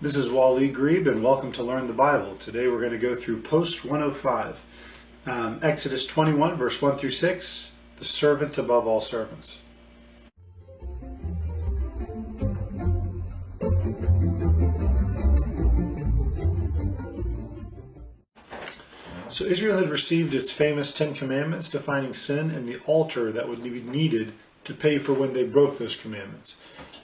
This is Wally Grebe, and welcome to Learn the Bible. Today we're going to go through Post 105, Exodus 21, verse 1 through 6, the servant above all servants. So Israel had received its famous Ten Commandments defining sin and the altar that would be needed to pay for when they broke those commandments.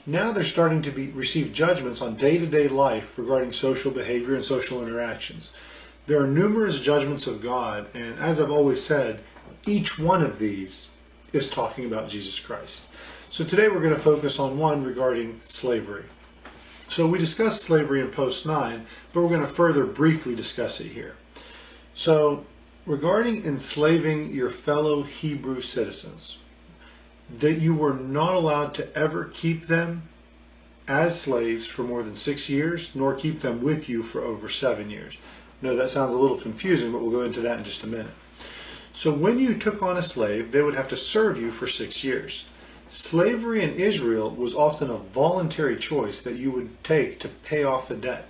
Now they're starting to receive judgments on day-to-day life regarding social behavior and social interactions. There are numerous judgments of God, and as I've always said, each one of these is talking about Jesus Christ. So today we're going to focus on one regarding slavery. So we discussed slavery in Post 9, but we're going to further briefly discuss it here. So regarding enslaving your fellow Hebrew citizens, that you were not allowed to ever keep them as slaves for more than 6 years, nor keep them with you for over 7 years. No, that sounds a little confusing, but we'll go into that in just a minute. So when you took on a slave, they would have to serve you for 6 years. Slavery in Israel was often a voluntary choice that you would take to pay off the debt.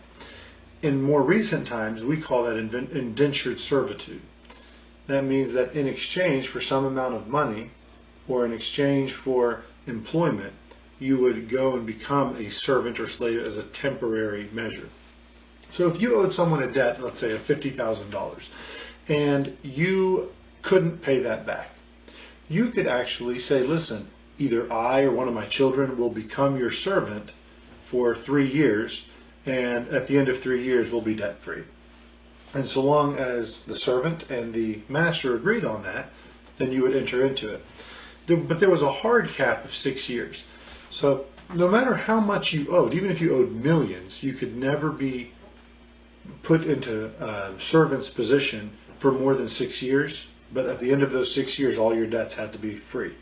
In more recent times, we call that indentured servitude. That means that in exchange for some amount of money, or in exchange for employment, you would go and become a servant or slave as a temporary measure. So if you owed someone a debt, let's say of $50,000, and you couldn't pay that back, you could actually say, listen, either I or one of my children will become your servant for 3 years, and at the end of 3 years we'll be debt free. And so long as the servant and the master agreed on that, then you would enter into it. But there was a hard cap of 6 years. So no matter how much you owed, even if you owed millions, you could never be put into a servant's position for more than 6 years. But at the end of those 6 years, all your debts had to be free.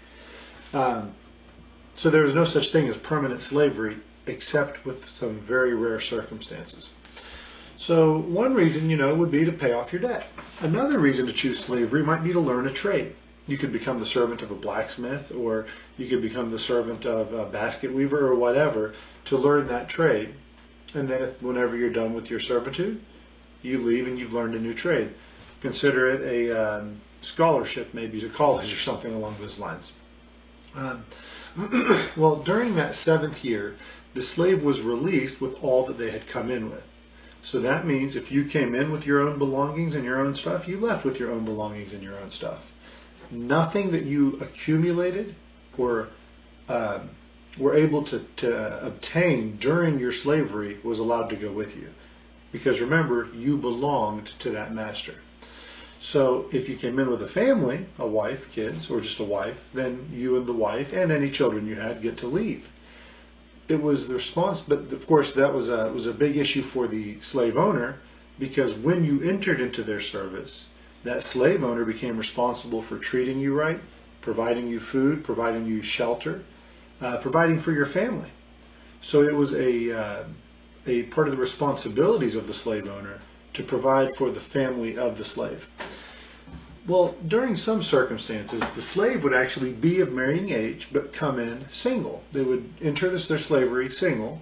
So there was no such thing as permanent slavery, except with some very rare circumstances. So one reason, would be to pay off your debt. Another reason to choose slavery might be to learn a trade. You could become the servant of a blacksmith, or you could become the servant of a basket weaver or whatever to learn that trade. And then whenever you're done with your servitude, you leave and you've learned a new trade. Consider it a scholarship, maybe to college or something along those lines. Well, during that 7th year, the slave was released with all that they had come in with. So that means if you came in with your own belongings and your own stuff, you left with your own belongings and your own stuff. Nothing that you accumulated or were able to obtain during your slavery was allowed to go with you. Because remember, you belonged to that master. So if you came in with a family, a wife, kids, or just a wife, then you and the wife and any children you had get to leave. It was the response, but of course that was a big issue for the slave owner, because when you entered into their service, that slave owner became responsible for treating you right, providing you food, providing you shelter, providing for your family. So it was a part of the responsibilities of the slave owner to provide for the family of the slave. Well, during some circumstances, the slave would actually be of marrying age, but come in single. They would enter their slavery single,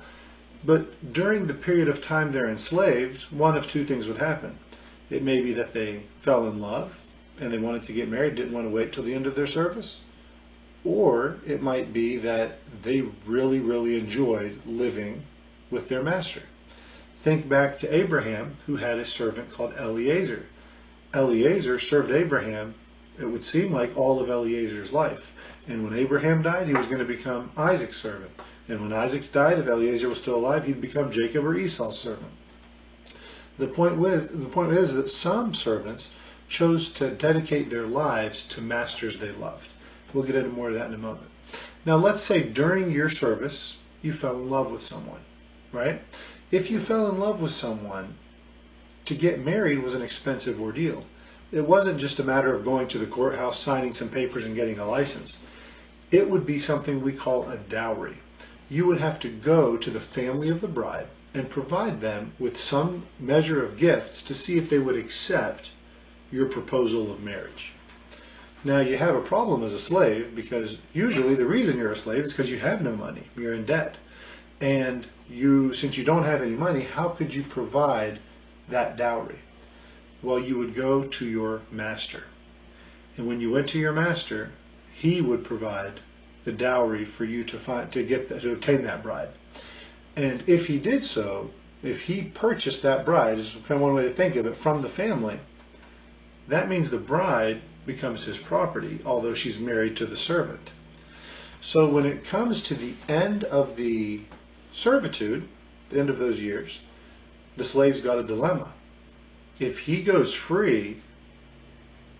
but during the period of time they're enslaved, one of two things would happen. It may be that they fell in love and they wanted to get married, didn't want to wait till the end of their service. Or it might be that they really, really enjoyed living with their master. Think back to Abraham, who had a servant called Eliezer. Eliezer served Abraham, it would seem like all of Eliezer's life. And when Abraham died, he was going to become Isaac's servant. And when Isaac died, if Eliezer was still alive, he'd become Jacob or Esau's servant. The point is that some servants chose to dedicate their lives to masters they loved. We'll get into more of that in a moment. Now let's say during your service, you fell in love with someone, right? If you fell in love with someone, to get married was an expensive ordeal. It wasn't just a matter of going to the courthouse, signing some papers, and getting a license. It would be something we call a dowry. You would have to go to the family of the bride and provide them with some measure of gifts to see if they would accept your proposal of marriage. Now you have a problem as a slave, because usually the reason you're a slave is because you have no money, you're in debt. And since you don't have any money, how could you provide that dowry? Well, you would go to your master. And when you went to your master, he would provide the dowry for you to obtain that bride. And if he did so, if he purchased that bride, is kind of one way to think of it, from the family, that means the bride becomes his property, although she's married to the servant. So when it comes to the end of the servitude, the end of those years, the slave's got a dilemma. If he goes free,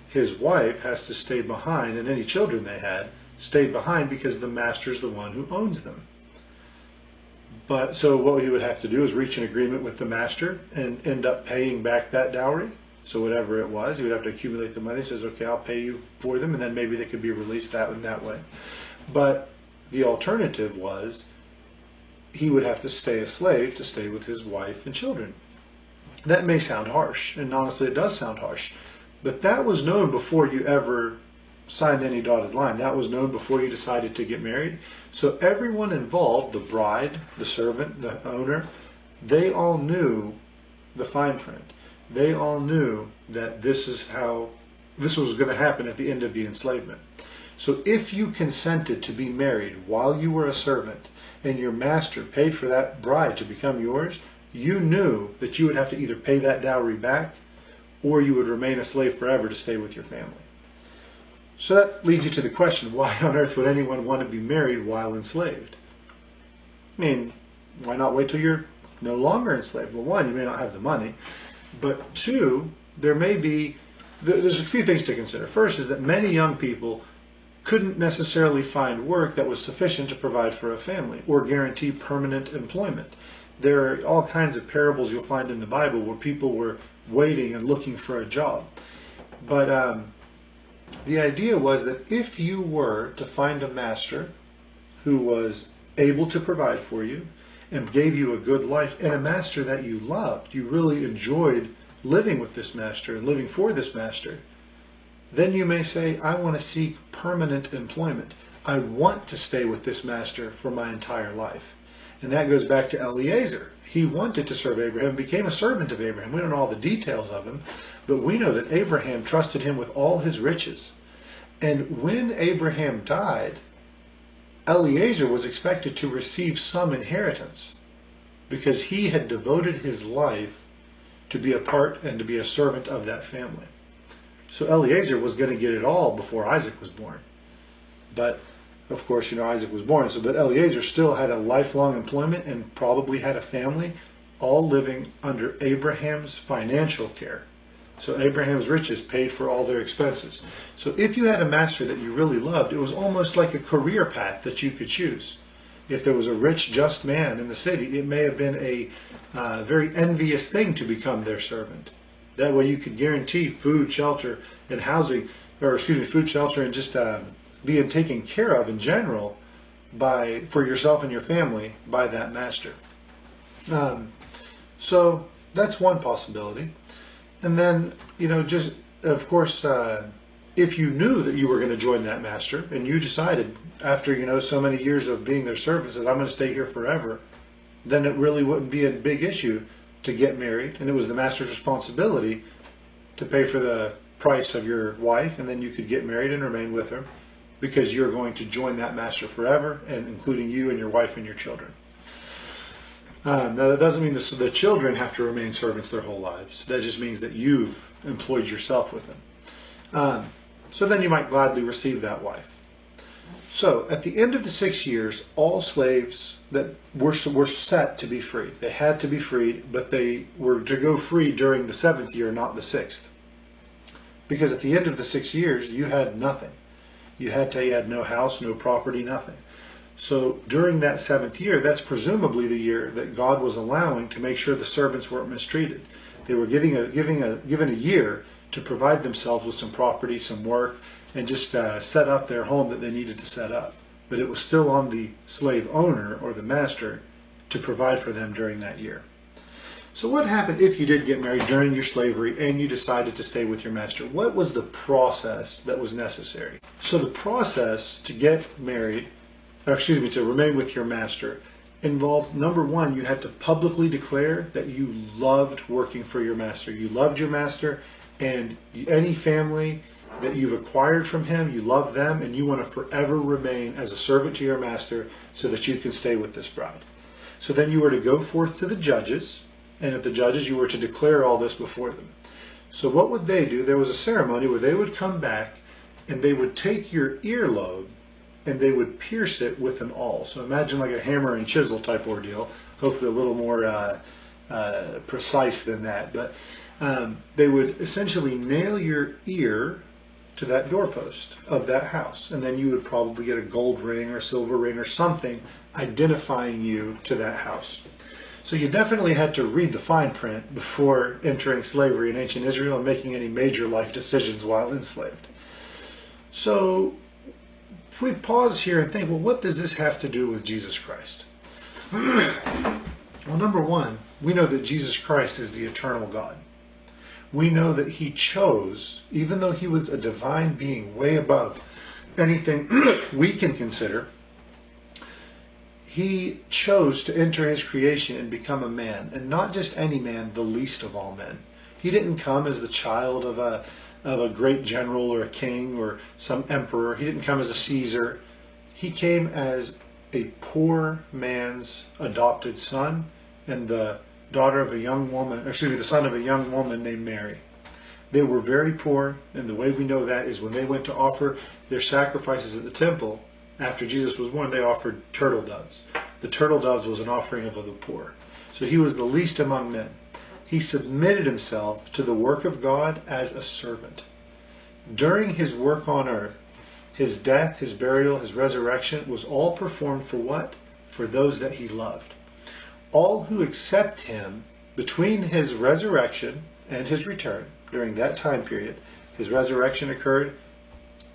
his wife has to stay behind, and any children they had stay behind because the master's the one who owns them. But so what he would have to do is reach an agreement with the master and end up paying back that dowry. So whatever it was, he would have to accumulate the money. He says, okay, I'll pay you for them, and then maybe they could be released that way. But the alternative was he would have to stay a slave to stay with his wife and children. That may sound harsh, and honestly it does sound harsh, but that was known before you ever signed any dotted line. That was known before you decided to get married. So everyone involved, the bride, the servant, the owner, they all knew the fine print. They all knew that this was going to happen at the end of the enslavement. So if you consented to be married while you were a servant and your master paid for that bride to become yours, you knew that you would have to either pay that dowry back or you would remain a slave forever to stay with your family. So that leads you to the question, why on earth would anyone want to be married while enslaved? I mean, why not wait till you're no longer enslaved? Well, one, you may not have the money, but two, there's a few things to consider. First is that many young people couldn't necessarily find work that was sufficient to provide for a family or guarantee permanent employment. There are all kinds of parables you'll find in the Bible where people were waiting and looking for a job. But the idea was that if you were to find a master who was able to provide for you and gave you a good life, and a master that you loved, you really enjoyed living with this master and living for this master, then you may say, I want to seek permanent employment. I want to stay with this master for my entire life. And that goes back to Eliezer. He wanted to serve Abraham, became a servant of Abraham. We don't know all the details of him, but we know that Abraham trusted him with all his riches. And when Abraham died, Eliezer was expected to receive some inheritance because he had devoted his life to be a part and to be a servant of that family. So Eliezer was going to get it all before Isaac was born. But of course, Isaac was born. But Eliezer still had a lifelong employment and probably had a family, all living under Abraham's financial care. So Abraham's riches paid for all their expenses. So if you had a master that you really loved, it was almost like a career path that you could choose. If there was a rich, just man in the city, it may have been a very envious thing to become their servant. That way you could guarantee food, shelter, and housing, food, shelter, and just being taken care of in general for yourself and your family by that master. So that's one possibility. And then, just, of course, if you knew that you were going to join that master and you decided after, so many years of being their servant, that I'm going to stay here forever, then it really wouldn't be a big issue to get married. And it was the master's responsibility to pay for the price of your wife, and then you could get married and remain with her because you're going to join that master forever, and including you and your wife and your children. Now that doesn't mean the children have to remain servants their whole lives. That just means that you've employed yourself with them. So then you might gladly receive that wife. So at the end of the 6 years, all slaves that were set to be free. They had to be freed, but they were to go free during the 7th year, not the 6th. Because at the end of the 6 years, you had nothing. You had no house, no property, nothing. So during that 7th year, that's presumably the year that God was allowing to make sure the servants weren't mistreated. They were given a year to provide themselves with some property, some work, and just set up their home that they needed to set up. But it was still on the slave owner or the master to provide for them during that year. So what happened if you did get married during your slavery and you decided to stay with your master? What was the process that was necessary? So the process to get married, to remain with your master, involved, number one, you had to publicly declare that you loved working for your master. You loved your master, and any family that you've acquired from him, you love them, and you want to forever remain as a servant to your master so that you can stay with this bride. So then you were to go forth to the judges, and at the judges you were to declare all this before them. So what would they do? There was a ceremony where they would come back and they would take your earlobe and they would pierce it with an awl. So imagine like a hammer and chisel type ordeal, hopefully a little more precise than that. But they would essentially nail your ear to that doorpost of that house, and then you would probably get a gold ring or silver ring or something identifying you to that house. So you definitely had to read the fine print before entering slavery in ancient Israel and making any major life decisions while enslaved. So if we pause here and think, well, what does this have to do with Jesus Christ? Well, number one, we know that Jesus Christ is the eternal God. We know that he chose, even though he was a divine being way above anything we can consider, he chose to enter his creation and become a man, and not just any man, the least of all men. He didn't come as the child of a great general or a king or some emperor. He didn't come as a Caesar. He came as a poor man's adopted son and the daughter of a young woman, the son of a young woman named Mary. They were very poor, and the way we know that is when they went to offer their sacrifices at the temple, after Jesus was born, they offered turtle doves. The turtle doves was an offering of the poor. So he was the least among men. He submitted himself to the work of God as a servant. During his work on earth, his death, his burial, his resurrection was all performed for what? For those that he loved. All who accept him between his resurrection and his return, during that time period, his resurrection occurred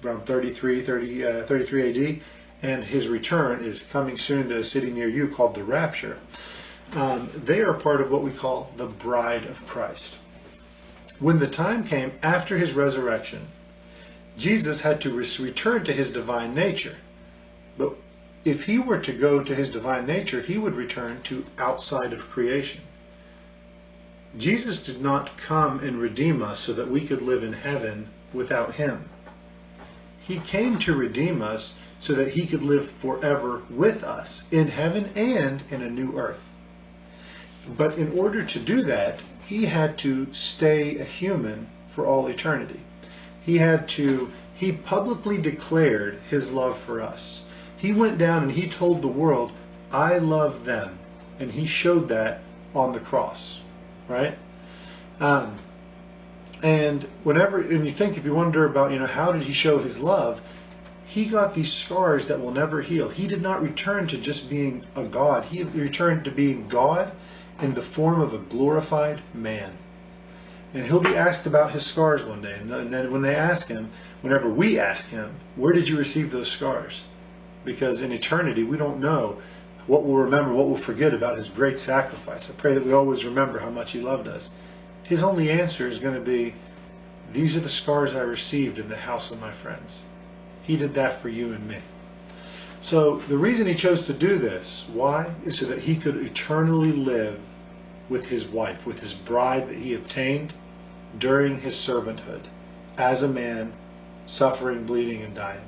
around 33 AD, and his return is coming soon to a city near you called the Rapture. They are part of what we call the bride of Christ. When the time came after his resurrection, Jesus had to return to his divine nature. But if he were to go to his divine nature, he would return to outside of creation. Jesus did not come and redeem us so that we could live in heaven without him. He came to redeem us so that he could live forever with us in heaven and in a new earth. But in order to do that, he had to stay a human for all eternity. He publicly declared his love for us. He went down and he told the world, I love them. And he showed that on the cross, right? And if you wonder about, how did he show his love? He got these scars that will never heal. He did not return to just being a God. He returned to being God in the form of a glorified man. And he'll be asked about his scars one day. And then whenever we ask him, where did you receive those scars? Because in eternity, we don't know what we'll remember, what we'll forget about his great sacrifice. I pray that we always remember how much he loved us. His only answer is going to be, these are the scars I received in the house of my friends. He did that for you and me. So the reason he chose to do this, why? Is so that he could eternally live with his wife, with his bride that he obtained during his servanthood, as a man suffering, bleeding, and dying.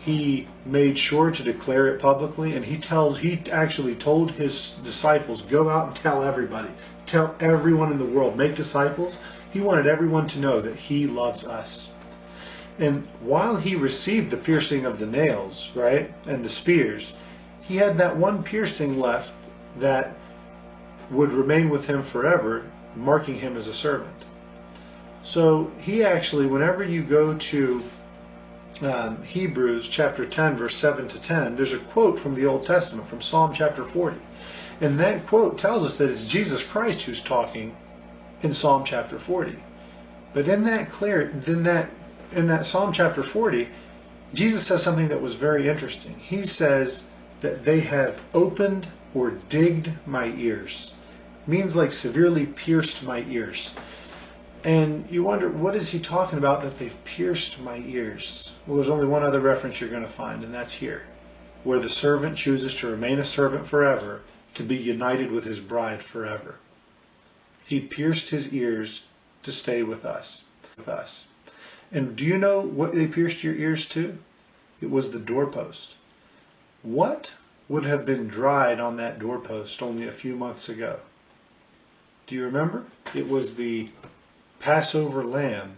He made sure to declare it publicly, and he actually told his disciples, go out and tell everybody. Tell everyone in the world. Make disciples. He wanted everyone to know that he loves us. And while he received the piercing of the nails, right, and the spears, he had that one piercing left that would remain with him forever, marking him as a servant. So he actually, whenever you go to Hebrews chapter 10, verse 7 to 10, there's a quote from the Old Testament, from Psalm chapter 40. And that quote tells us that it's Jesus Christ who's talking in Psalm chapter 40. But in that Psalm chapter 40, Jesus says something that was very interesting. He says that they have opened or digged my ears. It means like severely pierced my ears. And you wonder, what is he talking about that they've pierced my ears? Well, there's only one other reference you're going to find, and that's here. where the servant chooses to remain a servant forever, to be united with his bride forever. He pierced his ears to stay with us. And do you know what they pierced your ears to? It was the doorpost. What would have been dried on that doorpost only a few months ago? Do you remember? It was the Passover lamb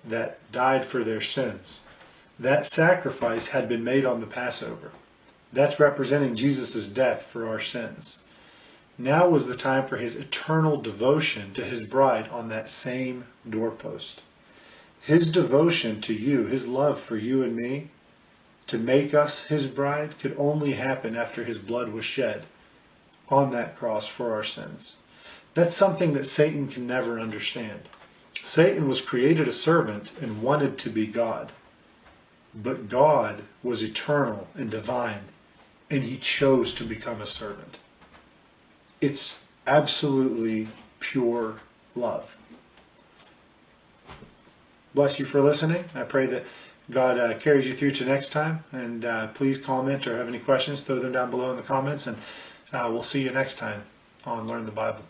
that died for their sins. That sacrifice had been made on the Passover. That's representing Jesus' death for our sins. Now was the time for his eternal devotion to his bride on that same doorpost. His devotion to you, his love for you and me, to make us his bride, could only happen after his blood was shed on that cross for our sins. That's something that Satan can never understand. Satan was created a servant and wanted to be God. But God was eternal and divine, and he chose to become a servant. It's absolutely pure love. Bless you for listening. I pray that God carries you through to next time. And please comment or have any questions, throw them down below in the comments. And we'll see you next time on Learn the Bible.